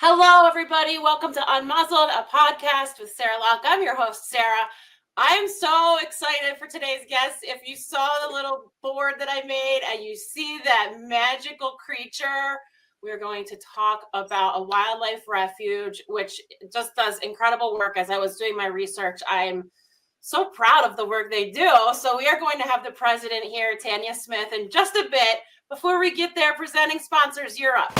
Hello, everybody. Welcome to Unmuzzled, a podcast with Sarah Locke. I'm your host, Sarah. I am so excited for today's guest. If you saw the little board that I made and you see that magical creature, we're going to talk about a wildlife refuge, which just does incredible work. As I was doing my research, I'm so proud of the work they do. So we are going to have the president here, Tanya Smith, in just a bit. Before we get there, presenting sponsors, you're up.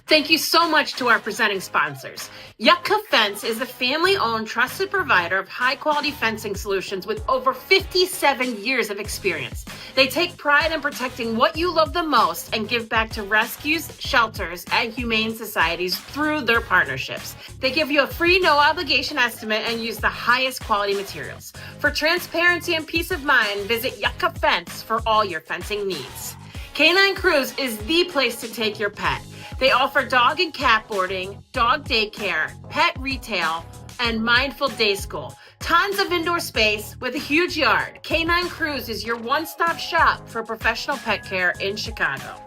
Thank you so much to our presenting sponsors. Yucca Fence is a family-owned, trusted provider of high-quality fencing solutions with over 57 years of experience. They take pride in protecting what you love the most and give back to rescues, shelters, and humane societies through their partnerships. They give you a free, no-obligation estimate and use the highest quality materials. For transparency and peace of mind, visit Yucca Fence for all your fencing needs. Canine Cruise is the place to take your pet. They offer dog and cat boarding, dog daycare, pet retail, and mindful day school. Tons of indoor space with a huge yard. Canine Cruise is your one-stop shop for professional pet care in Chicago.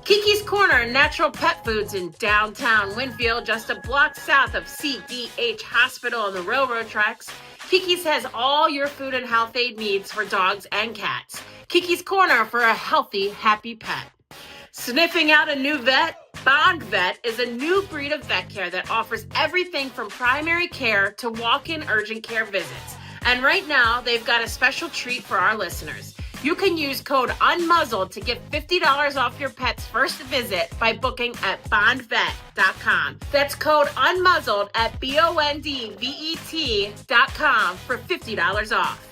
Kiki's Corner Natural Pet Foods in downtown Winfield, just a block south of CDH Hospital on the railroad tracks. Kiki's has all your food and health aid needs for dogs and cats. Kiki's Corner for a healthy, happy pet. Sniffing out a new vet? Bond Vet is a new breed of vet care that offers everything from primary care to walk-in urgent care visits. And right now, they've got a special treat for our listeners. You can use code UNMUZZLED to get $50 off your pet's first visit by booking at bondvet.com. That's code UNMUZZLED at BONDVET.com for $50 off.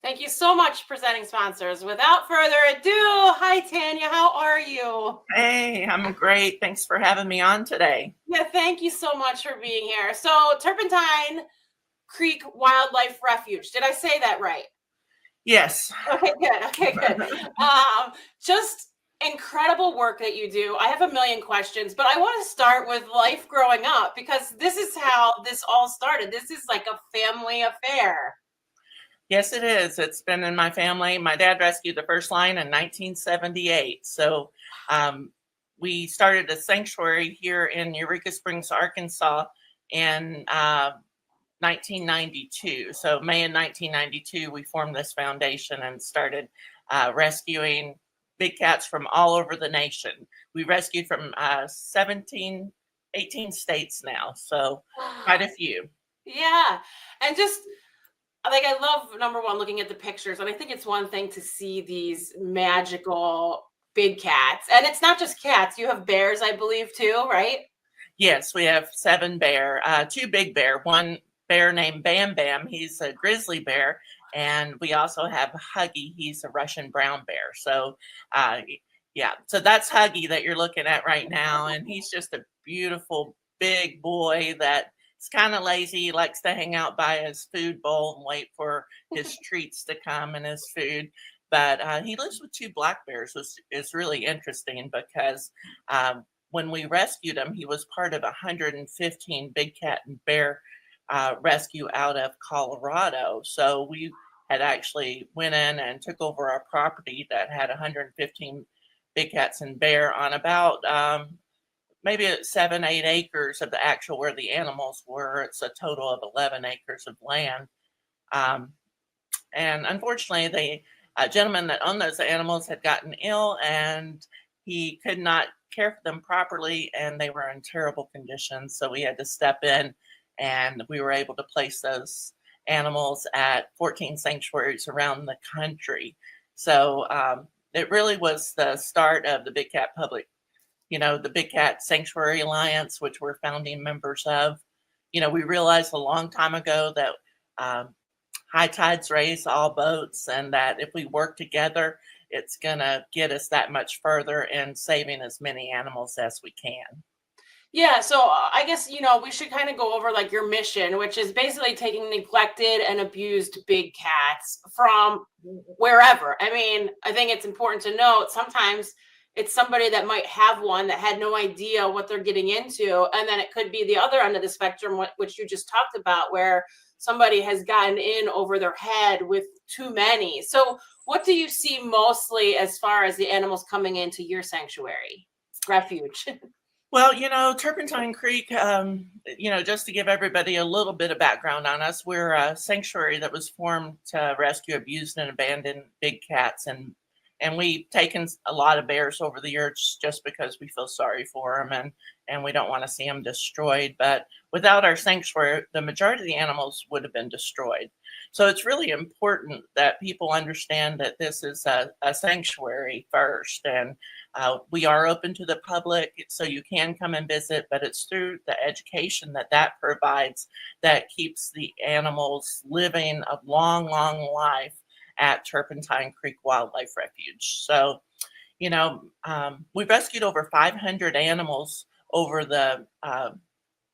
Thank you so much, presenting sponsors. Without further ado, hi, Tanya. How are you? Hey, I'm great. Thanks for having me on today. Yeah, thank you so much for being here. So, Turpentine Creek Wildlife Refuge. Did I say that right? Yes. Okay, good. Just incredible work that you do. I have a million questions, but I want to start with life growing up because this is how this all started. This is like a family affair. Yes, it is. It's been in my family. My dad rescued the first line in 1978. So we started a sanctuary here in Eureka Springs, Arkansas in 1992. So May of 1992, we formed this foundation and started rescuing big cats from all over the nation. We rescued from 18 states now. So quite a few. Yeah. And just like, I love, number one, looking at the pictures. And I think it's one thing to see these magical big cats. And it's not just cats. You have bears, I believe, too, right? Yes, we have 7 bear, 2 big bear, one bear named Bam Bam. He's a grizzly bear. And we also have Huggy. He's a Russian brown bear. So, yeah, so that's Huggy that you're looking at right now. And he's just a beautiful big boy that he's kind of lazy. He likes to hang out by his food bowl and wait for his treats to come and his food. But he lives with 2 black bears, which is really interesting because when we rescued him, he was part of 115 big cat and bear rescue out of Colorado. So we had actually went in and took over our property that had 115 big cats and bear on about maybe 7-8 acres of the actual where the animals were. It's a total of 11 acres of land. And unfortunately, the gentleman that owned those animals had gotten ill and he could not care for them properly and they were in terrible conditions. So we had to step in and we were able to place those animals at 14 sanctuaries around the country. So it really was the start of the Big Cat Public, the Big Cat Sanctuary Alliance, which we're founding members of. We realized a long time ago that high tides raise all boats and that if we work together, it's going to get us that much further in saving as many animals as we can. Yeah, so I guess, we should kind of go over like your mission, which is basically taking neglected and abused big cats from wherever. I mean, I think it's important to note sometimes it's somebody that might have one that had no idea what they're getting into. And then it could be the other end of the spectrum, which you just talked about, where somebody has gotten in over their head with too many. So what do you see mostly as far as the animals coming into your sanctuary, refuge? Well, Turpentine Creek, just to give everybody a little bit of background on us, we're a sanctuary that was formed to rescue abused and abandoned big cats. And we've taken a lot of bears over the years just because we feel sorry for them and we don't want to see them destroyed. But without our sanctuary, the majority of the animals would have been destroyed. So it's really important that people understand that this is a sanctuary first. And we are open to the public, so you can come and visit, but it's through the education that provides that keeps the animals living a long, long life at Turpentine Creek Wildlife Refuge. So, we've rescued over 500 animals over the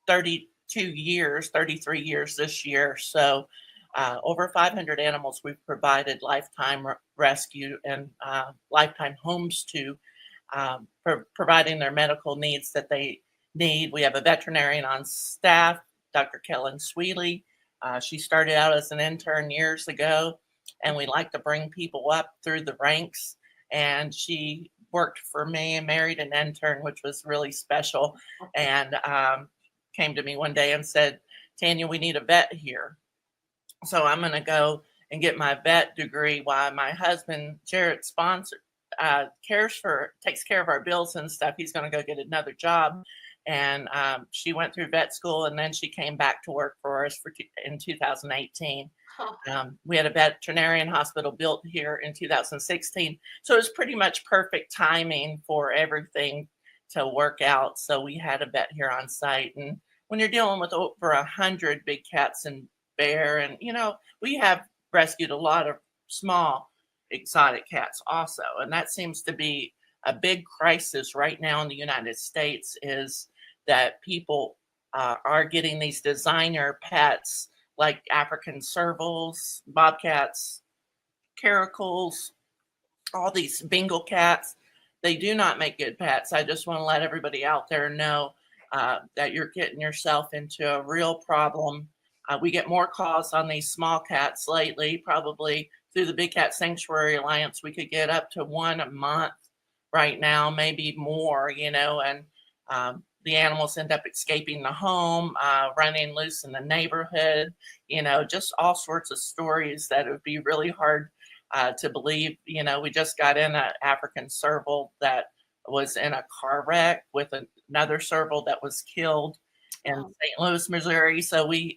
32 years, 33 years this year. So, over 500 animals we've provided lifetime rescue and lifetime homes to, providing their medical needs that they need. We have a veterinarian on staff, Dr. Kellen Sweely. She started out as an intern years ago, and we like to bring people up through the ranks. And she worked for me and married an intern, which was really special. And came to me one day and said, Tanya, we need a vet here. So I'm going to go and get my vet degree while my husband, Jarrett, takes care of our bills and stuff. He's going to go get another job. And she went through vet school, and then she came back to work for us in 2018. We had a veterinarian hospital built here in 2016. So it was pretty much perfect timing for everything to work out. So we had a vet here on site. And when you're dealing with over 100 big cats and bear, and we have rescued a lot of small exotic cats also, and that seems to be a big crisis right now in the United States, is that people are getting these designer pets like African servals, bobcats, caracals, all these Bengal cats. They do not make good pets. I just want to let everybody out there know that you're getting yourself into a real problem. We get more calls on these small cats lately. Probably through the Big Cat Sanctuary Alliance, we could get up to one a month right now, maybe more, and the animals end up escaping the home, running loose in the neighborhood, just all sorts of stories that would be really hard to believe. We just got in an African serval that was in a car wreck with another serval that was killed in St. Louis, Missouri. So we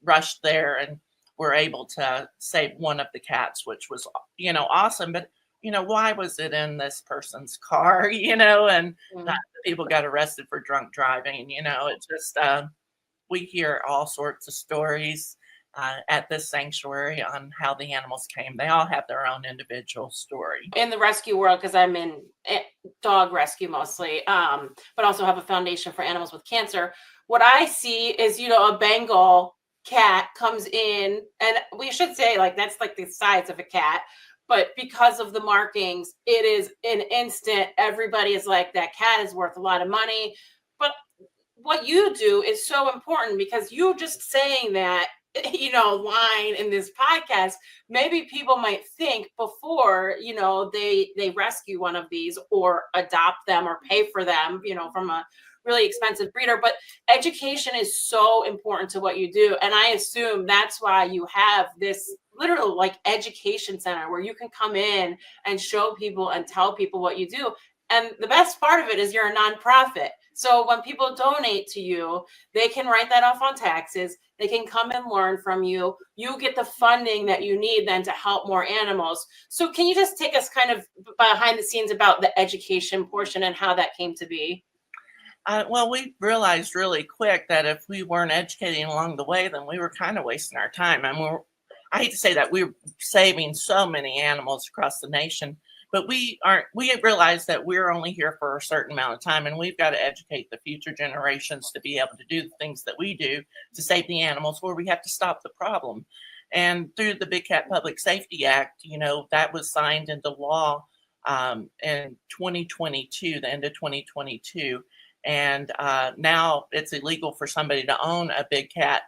rushed there and were able to save one of the cats, which was, awesome. But, why was it in this person's car, and people got arrested for drunk driving, it just, we hear all sorts of stories at this sanctuary on how the animals came. They all have their own individual story. In the rescue world, because I'm in dog rescue mostly, but also have a foundation for animals with cancer. What I see is, a Bengal cat comes in, and we should say that's like the size of a cat, but because of the markings, it is an instant. Everybody is like, that cat is worth a lot of money. But what you do is so important, because you just saying that, line in this podcast, maybe people might think before, they rescue one of these or adopt them or pay for them, from a really expensive breeder. But education is so important to what you do. And I assume that's why you have this literal education center where you can come in and show people and tell people what you do. And the best part of it is you're a nonprofit. So when people donate to you, they can write that off on taxes. They can come and learn from you. You get the funding that you need then to help more animals. So can you just take us kind of behind the scenes about the education portion and how that came to be? Well, we realized really quick that if we weren't educating along the way, then we were kind of wasting our time. And I hate to say that, we're saving so many animals across the nation, but we realized that we're only here for a certain amount of time, and we've got to educate the future generations to be able to do the things that we do to save the animals, where we have to stop the problem. And through the Big Cat Public Safety Act, that was signed into law in 2022, the end of 2022. And now it's illegal for somebody to own a big cat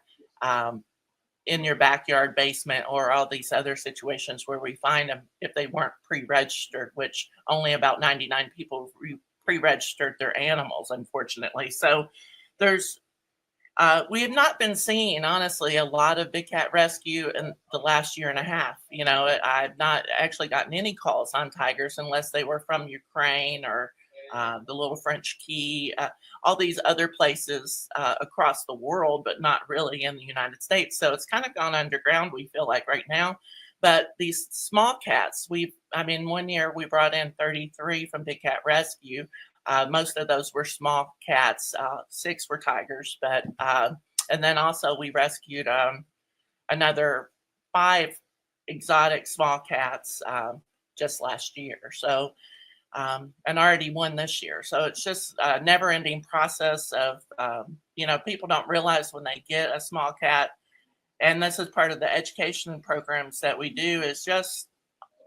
in your backyard, basement, or all these other situations where we find them if they weren't pre-registered, which only about 99 people pre-registered their animals, unfortunately. So there's we have not been seeing, honestly, a lot of big cat rescue in the last year and a half. I've not actually gotten any calls on tigers unless they were from Ukraine or the Little French Key, all these other places across the world, but not really in the United States. So it's kind of gone underground, we feel like right now. But these small cats, one year we brought in 33 from Big Cat Rescue. Most of those were small cats. 6 were tigers, and then also we rescued another 5 exotic small cats just last year. So, and already 1 this year. So it's just a never-ending process of, people don't realize when they get a small cat, and this is part of the education programs that we do, is just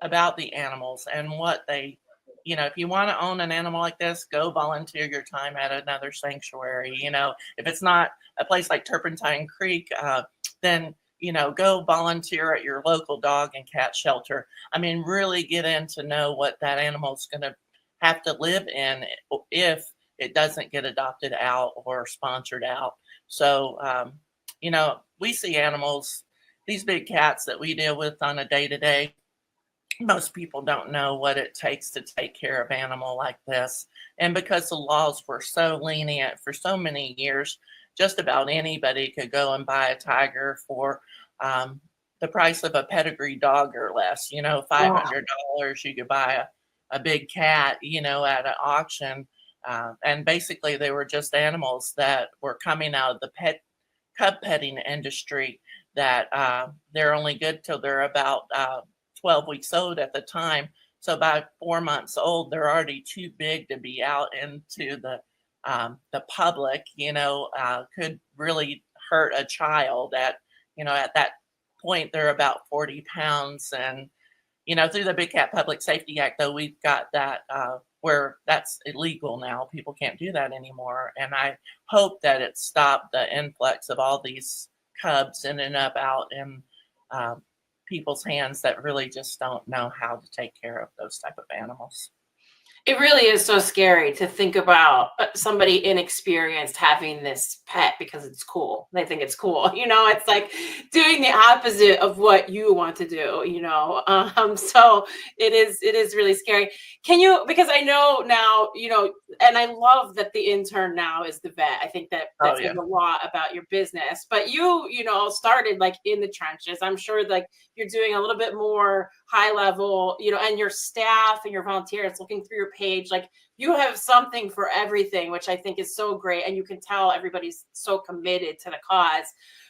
about the animals and what they, if you want to own an animal like this, go volunteer your time at another sanctuary. If it's not a place like Turpentine Creek, then, go volunteer at your local dog and cat shelter. Really get in to know what that animal's going to have to live in if it doesn't get adopted out or sponsored out. So, we see animals, these big cats that we deal with on a day-to-day. Most people don't know what it takes to take care of an animal like this. And because the laws were so lenient for so many years, just about anybody could go and buy a tiger for the price of a pedigree dog or less. $500, you could buy a big cat, at an auction. And basically they were just animals that were coming out of the cub petting industry, that they're only good till they're about 12 weeks old at the time. So by 4 months old, they're already too big to be out into the public. Could really hurt a child. At that point, they're about 40 pounds. And through the Big Cat Public Safety Act, though, we've got that where that's illegal now. People can't do that anymore. And I hope that it stopped the influx of all these cubs ending up out in people's hands that really just don't know how to take care of those type of animals. It really is so scary to think about somebody inexperienced having this pet because it's cool. They think it's cool. It's like doing the opposite of what you want to do, so it is really scary. Can you, because I know now, and I love that the intern now is the vet. I think that says a lot about your business, but you started like in the trenches. I'm sure like you're doing a little bit more high level, and your staff and your volunteers looking through your page, like you have something for everything, which I think is so great. And you can tell everybody's so committed to the cause.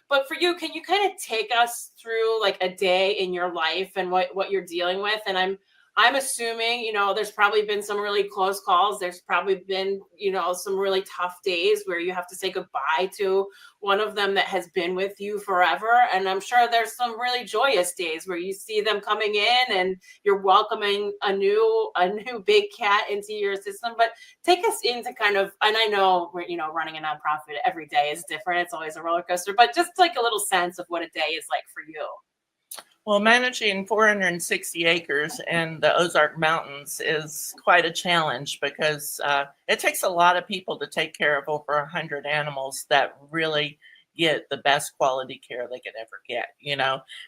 But for you, can you kind of take us through like a day in your life and what you're dealing with? And I'm assuming, there's probably been some really close calls. There's probably been, some really tough days where you have to say goodbye to one of them that has been with you forever. And I'm sure there's some really joyous days where you see them coming in and you're welcoming a new big cat into your system. But take us into kind of, and I know, running a nonprofit every day is different. It's always a roller coaster, but just like a little sense of what a day is like for you. Well, managing 460 acres in the Ozark Mountains is quite a challenge because it takes a lot of people to take care of over 100 animals that really get the best quality care they could ever get,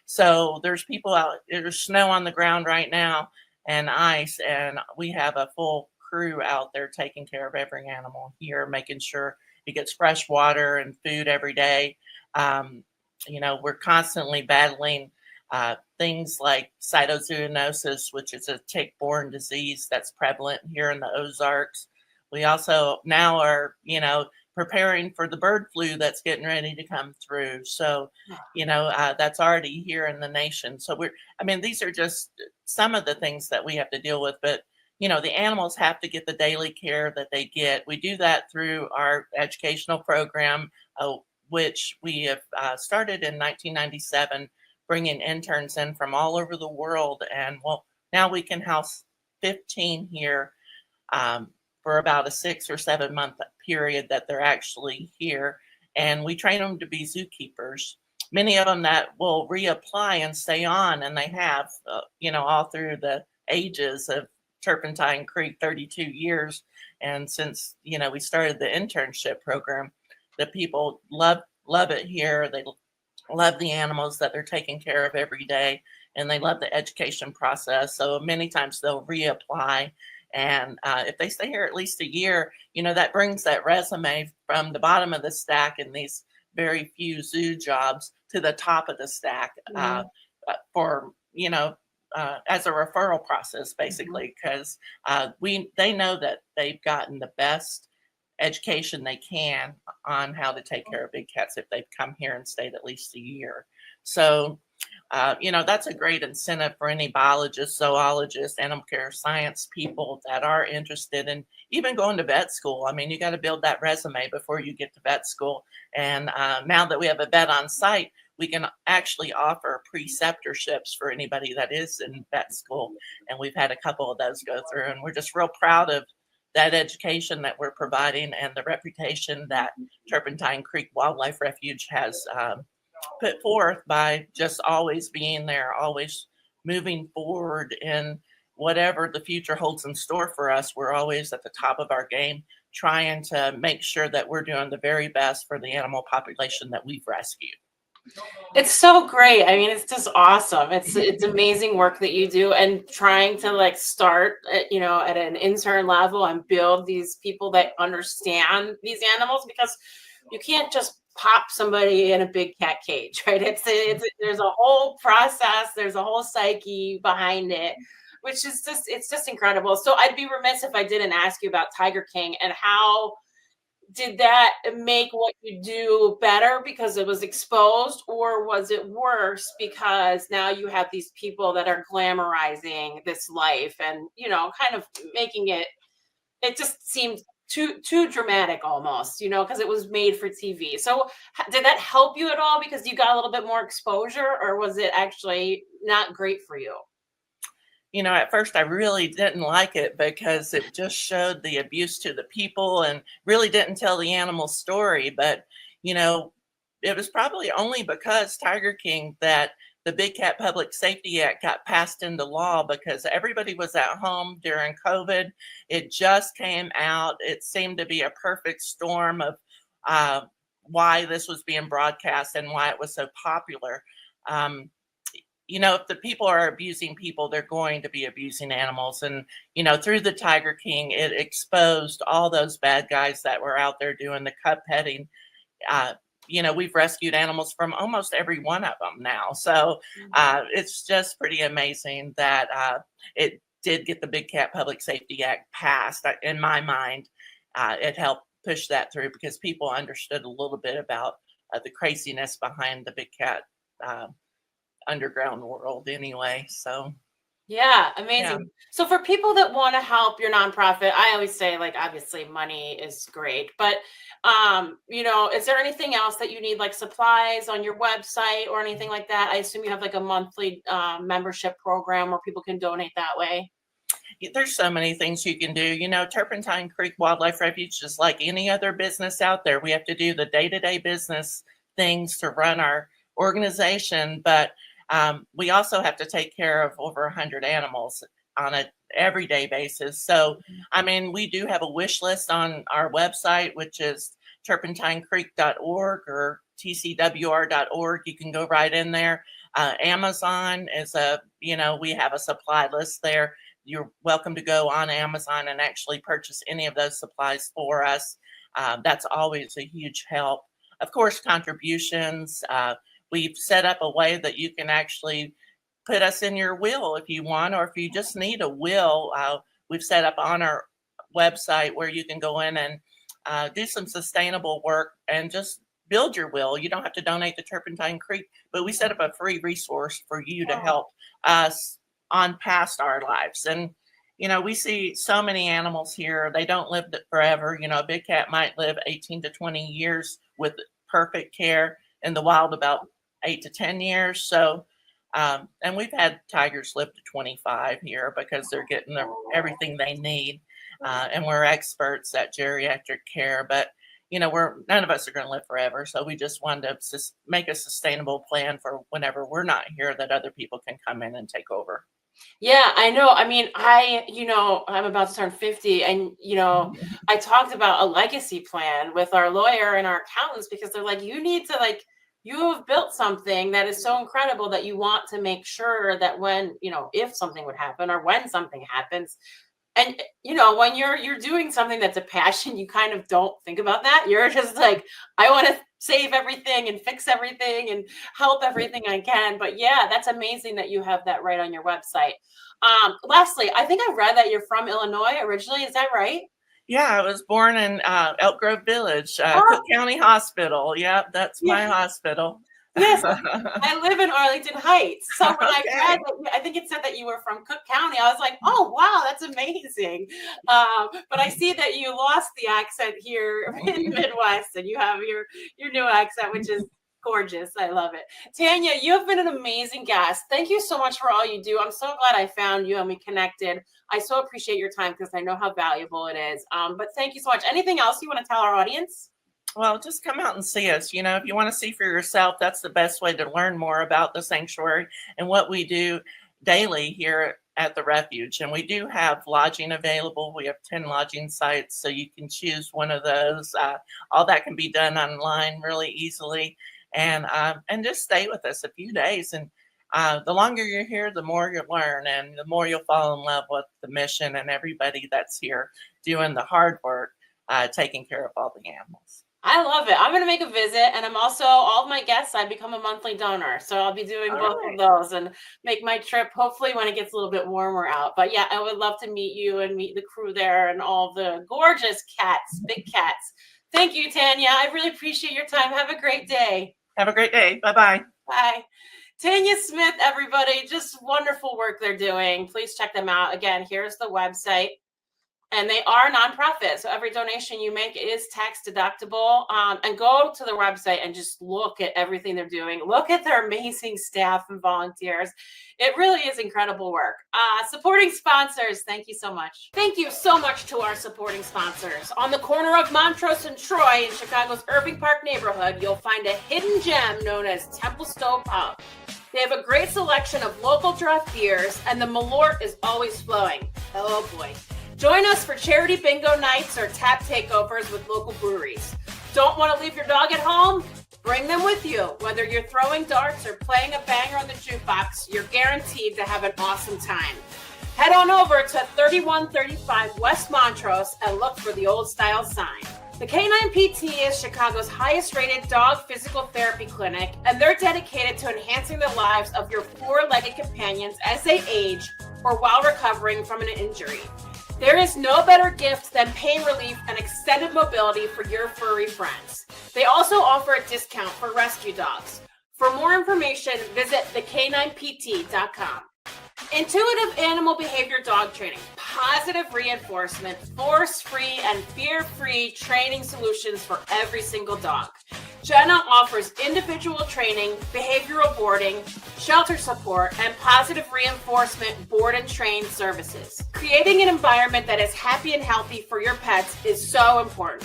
So there's people out, there's snow on the ground right now and ice, and we have a full crew out there taking care of every animal here, making sure it gets fresh water and food every day. We're constantly battling things like cytozoonosis, which is a tick-borne disease that's prevalent here in the Ozarks. We also now are, preparing for the bird flu that's getting ready to come through. So, that's already here in the nation. So these are just some of the things that we have to deal with. But, the animals have to get the daily care that they get. We do that through our educational program, which we have started in 1997. Bringing interns in from all over the world. And now we can house 15 here for about a 6 or 7 month period that they're actually here. And we train them to be zookeepers. Many of them that will reapply and stay on, and they have, all through the ages of Turpentine Creek, 32 years. And since, we started the internship program, the people love it here. They love the animals that they're taking care of every day, and they love the education process. So many times they'll reapply. And if they stay here at least a year, that brings that resume from the bottom of the stack in these very few zoo jobs to the top of the stack for, as a referral process, basically, because they know that they've gotten the best education they can on how to take care of big cats if they've come here and stayed at least a year. So, that's a great incentive for any biologists, zoologists, animal care science people that are interested in even going to vet school. I mean, you got to build that resume before you get to vet school. And now that we have a vet on site, we can actually offer preceptorships for anybody that is in vet school. And we've had a couple of those go through, and we're just real proud of that education that we're providing and the reputation that Turpentine Creek Wildlife Refuge has put forth by just always being there, always moving forward in whatever the future holds in store for us. We're always at the top of our game, trying to make sure that we're doing the very best for the animal population that we've rescued. It's so great. I mean, it's just awesome. It's amazing work that you do, and trying to start at an intern level and build these people that understand these animals, because you can't just pop somebody in a big cat cage, right? There's a whole process, there's a whole psyche behind it, which is it's just incredible. So I'd be remiss if I didn't ask you about Tiger King, and how did that make what you do better because it was exposed, or was it worse because now you have these people that are glamorizing this life and kind of making it just seemed too dramatic almost, because it was made for TV. So did that help you at all because you got a little bit more exposure, or was it actually not great for you? At first I really didn't like it because it just showed the abuse to the people and really didn't tell the animal story. But, it was probably only because Tiger King that the Big Cat Public Safety Act got passed into law, because everybody was at home during COVID. It just came out. It seemed to be a perfect storm of why this was being broadcast and why it was so popular. If the people are abusing people, they're going to be abusing animals. And, through the Tiger King, it exposed all those bad guys that were out there doing the cup petting. We've rescued animals from almost every one of them now. So it's just pretty amazing that it did get the Big Cat Public Safety Act passed. In my mind, it helped push that through because people understood a little bit about the craziness behind the big cat underground world anyway. So yeah, amazing. yeah. So for people that want to help your nonprofit, I always say, obviously money is great, but is there anything else that you need, like supplies on your website or anything like that? I assume you have a monthly membership program where people can donate that way. There's so many things you can do. Turpentine Creek Wildlife Refuge is like any other business out there. We have to do the day-to-day business things to run our organization, but we also have to take care of over 100 animals on an everyday basis. So, we do have a wish list on our website, which is turpentinecreek.org or tcwr.org. You can go right in there. Amazon is we have a supply list there. You're welcome to go on Amazon and actually purchase any of those supplies for us. That's always a huge help. Of course, contributions. We've set up a way that you can actually put us in your will if you want, or if you just need a will. We've set up on our website where you can go in and do some sustainable work and just build your will. You don't have to donate to Turpentine Creek, but we set up a free resource for you to help us on past our lives. And, we see so many animals here. They don't live forever. A big cat might live 18 to 20 years with perfect care. In the wild, about 8 to 10 years. So, and we've had tigers live to 25 here because they're getting everything they need. And we're experts at geriatric care, but none of us are going to live forever. So we just wanted to make a sustainable plan for whenever we're not here that other people can come in and take over. Yeah, I know. I mean, I'm about to turn 50 and, I talked about a legacy plan with our lawyer and our accountants because they're like, you need to you have built something that is so incredible that you want to make sure that when, if something would happen or when something happens, and when you're doing something that's a passion, you kind of don't think about that. You're just like, I want to save everything and fix everything and help everything I can. But yeah, that's amazing that you have that right on your website. Lastly, I think I read that you're from Illinois originally. Is that right? Yeah, I was born in Elk Grove Village, Oh, Cook County Hospital. Yep, that's yeah. my hospital. Yes, I live in Arlington Heights. So when I read Okay. that, I think it said that you were from Cook County. I was like, oh, wow, that's amazing. But I see that you lost the accent here in the Midwest and you have your new accent, which is gorgeous. I love it. Tanya, you have been an amazing guest. Thank you so much for all you do. I'm so glad I found you and we connected. I so appreciate your time because I know how valuable it is. But thank you so much. Anything else you want to tell our audience? Well, just come out and see us. If you want to see for yourself, that's the best way to learn more about the sanctuary and what we do daily here at the Refuge. And we do have lodging available. We have 10 lodging sites, so you can choose one of those. All that can be done online really easily. And just stay with us a few days. And the longer you're here, the more you'll learn and the more you'll fall in love with the mission and everybody that's here doing the hard work, taking care of all the animals. I love it. I'm going to make a visit. And I'm also, all of my guests, I become a monthly donor. So I'll be doing All both of right. those and make my trip, hopefully, when it gets a little bit warmer out. But yeah, I would love to meet you and meet the crew there and all the gorgeous cats, big cats. Thank you, Tanya. I really appreciate your time. Have a great day. Have a great day. Bye-bye. Bye. Tanya Smith, everybody, just wonderful work they're doing. Please check them out. Again, here's the website. And they are nonprofit. So every donation you make is tax deductible. And go to the website and just look at everything they're doing. Look at their amazing staff and volunteers. It really is incredible work. Supporting sponsors, thank you so much. Thank you so much to our supporting sponsors. On the corner of Montrose and Troy in Chicago's Irving Park neighborhood, you'll find a hidden gem known as Templestowe Pub. They have a great selection of local draft beers, and the Malort is always flowing. Oh boy. Join us for charity bingo nights or tap takeovers with local breweries. Don't want to leave your dog at home? Bring them with you. Whether you're throwing darts or playing a banger on the jukebox, you're guaranteed to have an awesome time. Head on over to 3135 West Montrose and look for the old style sign. The Canine PT is Chicago's highest rated dog physical therapy clinic, and they're dedicated to enhancing the lives of your four-legged companions as they age or while recovering from an injury. There is no better gift than pain relief and extended mobility for your furry friends. They also offer a discount for rescue dogs. For more information, visit thecaninegt.com. Intuitive animal behavior dog training, positive reinforcement, force-free and fear-free training solutions for every single dog. Jenna offers individual training, behavioral boarding, shelter support, and positive reinforcement board and train services. Creating an environment that is happy and healthy for your pets is so important.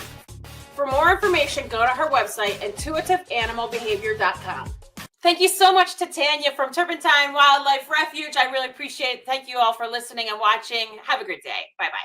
For more information, go to her website, intuitiveanimalbehavior.com. Thank you so much to Tanya from Turpentine Wildlife Refuge. I really appreciate it. Thank you all for listening and watching. Have a great day. Bye-bye.